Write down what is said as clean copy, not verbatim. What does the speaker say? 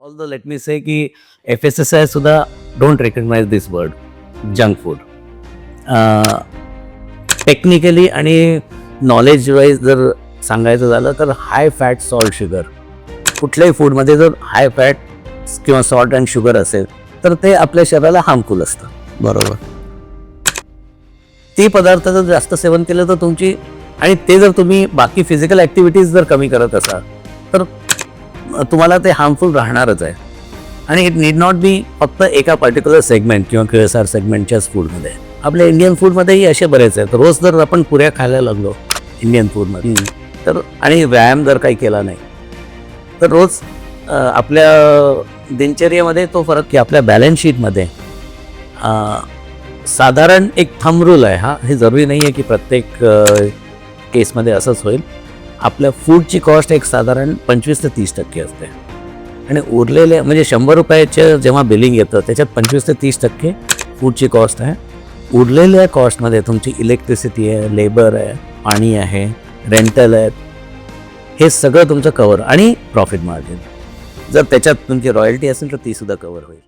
Although let me say की FSSAI सुद्धा don't recognize this word junk food. Technically आणि knowledge wise जर सांगायचं झालं तर हाय फॅट सॉल्ट शुगर कुठल्याही फूडमध्ये जर हाय फॅट किंवा सॉल्ट अँड शुगर असेल तर ते आपल्या शरीराला हार्मफुल असतं. बरोबर. ती पदार्थ जर जास्त सेवन केलं तर तुमची आणि ते जर तुम्ही बाकी फिजिकल ॲक्टिव्हिटीज जर कमी करत असाल तर तुम्हाला ते हार्मफुल राहणारच आहे. आणि इट नीड नॉट बी फक्त एका पर्टिक्युलर सेगमेंट किंवा QSR सेगमेंटच्याच फूडमध्ये. आपल्या इंडियन फूडमध्येही असे बरेच आहेत. रोज जर आपण पुऱ्या खायला लागलो इंडियन फूडमध्ये तर आणि व्यायाम जर काही केला नाही तर रोज आपल्या दिनचर्येमध्ये तो फरक की आपल्या बॅलन्स शीटमध्ये साधारण एक थंब रूल आहे. हा हे जरुरी नाही आहे की प्रत्येक केसमध्ये असंच होईल. आपल्या फूडची कॉस्ट एक साधारण 25 ते 30% असते आणि उरलेले म्हणजे 100 रुपयाचे जेव्हा बिलिंग येतं त्याच्यात 25 ते 30% फूडची कॉस्ट आहे. उरलेल्या कॉस्टमध्ये तुमची इलेक्ट्रिसिटी आहे, लेबर आहे, पाणी आहे, रेंटल आहे, हे सगळं तुमचं कवर आणि प्रॉफिट मार्जिन. जर त्याच्यात तुमची रॉयल्टी असेल तर ती सुद्धा कवर होईल.